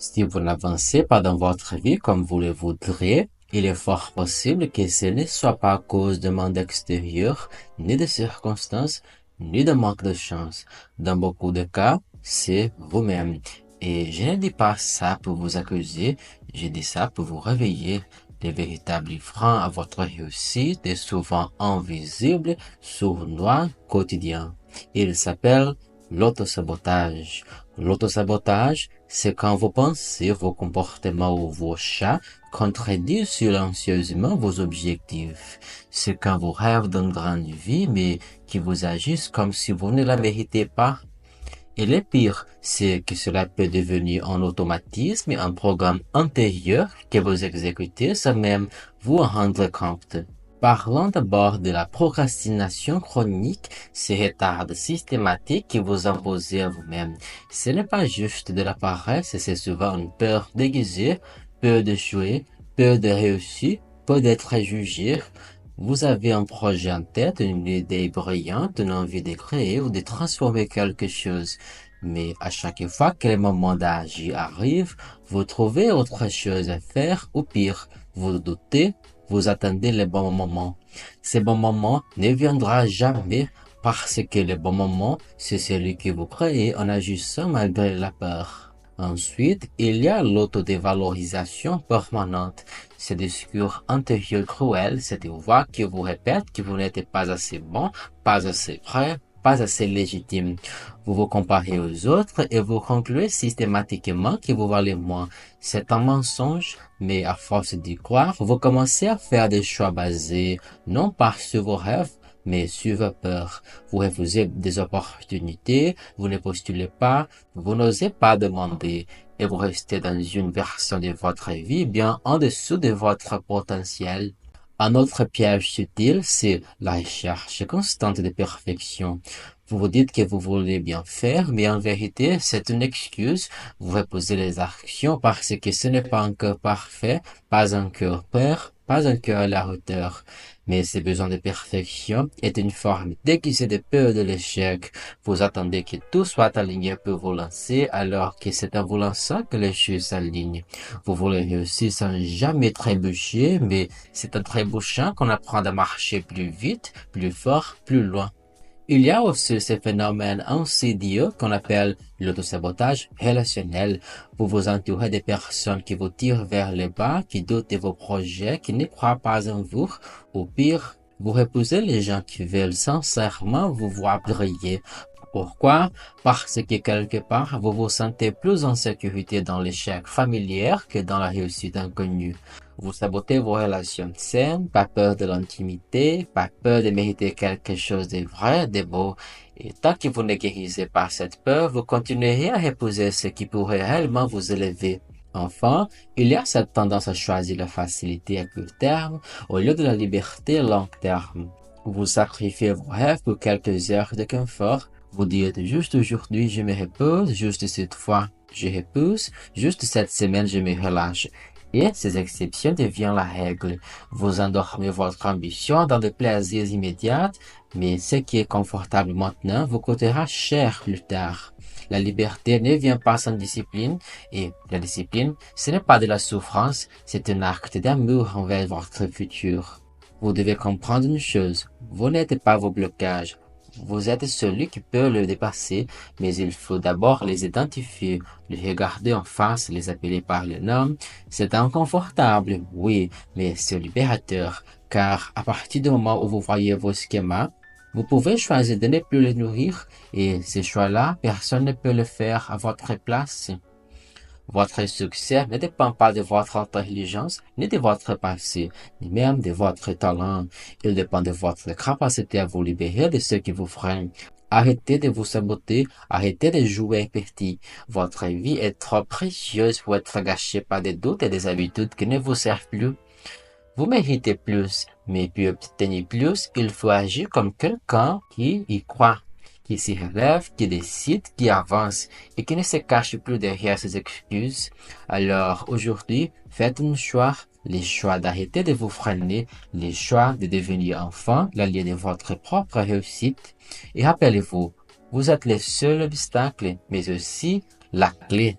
Si vous n'avancez pas dans votre vie comme vous le voudriez, il est fort possible que ce ne soit pas à cause de monde extérieur, ni de circonstances, ni de manque de chance. Dans beaucoup de cas, c'est vous-même. Et je ne dis pas ça pour vous accuser, je dis ça pour vous réveiller. Le véritable frein à votre réussite est souvent invisible, sournois, quotidien. Il s'appelle l'autosabotage. L'autosabotage, c'est quand vos pensées, vos comportements ou vos chats contredisent silencieusement vos objectifs. C'est quand vous rêvez d'une grande vie, mais qui vous agissent comme si vous ne la méritez pas. Et le pire, c'est que cela peut devenir un automatisme et un programme intérieur que vous exécutez sans même vous en rendre compte. Parlons d'abord de la procrastination chronique, ces retards systématiques que vous imposez à vous-même. Ce n'est pas juste de la paresse, c'est souvent une peur déguisée, peur d'échouer, peur de réussir, peur d'être jugé. Vous avez un projet en tête, une idée brillante, une envie de créer ou de transformer quelque chose. Mais à chaque fois que le moment d'agir arrive, vous trouvez autre chose à faire ou pire, vous doutez, vous attendez le bon moment. Ce bon moment ne viendra jamais parce que le bon moment, c'est celui que vous créez en agissant malgré la peur. Ensuite, il y a l'autodévalorisation permanente. Ce discours intérieur cruel, cette voix qui vous répète que vous n'êtes pas assez bon, pas assez prêt, pas assez légitime. Vous vous comparez aux autres et vous concluez systématiquement que vous valez moins. C'est un mensonge, mais à force d'y croire, vous commencez à faire des choix basés non pas sur vos rêves, mais sur vos peurs. Vous refusez des opportunités, vous ne postulez pas, vous n'osez pas demander et vous restez dans une version de votre vie bien en dessous de votre potentiel. Un autre piège subtil, c'est la recherche constante de perfection. Vous vous dites que vous voulez bien faire, mais en vérité, c'est une excuse. Vous reposez les actions parce que ce n'est pas encore parfait, pas encore peur, pas encore à la hauteur. Mais ce besoin de perfection est une forme déguisée de peur de l'échec. Vous attendez que tout soit aligné pour vous lancer, alors que c'est en vous lançant que les choses s'alignent. Vous voulez réussir sans jamais trébucher, mais c'est en trébuchant qu'on apprend à marcher plus vite, plus fort, plus loin. Il y a aussi ce phénomène insidieux qu'on appelle l'autosabotage relationnel. Vous vous entourez de personnes qui vous tirent vers le bas, qui doutent de vos projets, qui ne croient pas en vous. Ou pire, vous repoussez les gens qui veulent sincèrement vous voir briller. Pourquoi? Parce que quelque part, vous vous sentez plus en sécurité dans l'échec familier que dans la réussite inconnue. Vous sabotez vos relations saines, pas peur de l'intimité, pas peur de mériter quelque chose de vrai, de beau. Et tant que vous ne guérissez pas cette peur, vous continuerez à repousser ce qui pourrait réellement vous élever. Enfin, il y a cette tendance à choisir la facilité à court terme au lieu de la liberté à long terme. Vous sacrifiez vos rêves pour quelques heures de confort. Vous dites juste aujourd'hui je me repose, juste cette fois je repose, juste cette semaine je me relâche. Et ces exceptions deviennent la règle. Vous endormez votre ambition dans des plaisirs immédiats, mais ce qui est confortable maintenant vous coûtera cher plus tard. La liberté ne vient pas sans discipline, et la discipline, ce n'est pas de la souffrance, c'est un acte d'amour envers votre futur. Vous devez comprendre une chose, vous n'êtes pas vos blocages. Vous êtes celui qui peut le dépasser, mais il faut d'abord les identifier, les regarder en face, les appeler par le nom. C'est inconfortable, oui, mais c'est libérateur, car à partir du moment où vous voyez vos schémas, vous pouvez choisir de ne plus les nourrir, et ces choix-là, personne ne peut le faire à votre place. Votre succès ne dépend pas de votre intelligence, ni de votre passé, ni même de votre talent. Il dépend de votre capacité à vous libérer de ce qui vous freine. Arrêtez de vous saboter, arrêtez de jouer petit. Votre vie est trop précieuse pour être gâchée par des doutes et des habitudes qui ne vous servent plus. Vous méritez plus, mais pour obtenir plus, il faut agir comme quelqu'un qui y croit, qui s'y relève, qui décide, qui avance et qui ne se cache plus derrière ses excuses. Alors aujourd'hui, faites un choix, les choix d'arrêter de vous freiner, les choix de devenir enfin l'allié de votre propre réussite. Et rappelez-vous, vous êtes le seul obstacle, mais aussi la clé.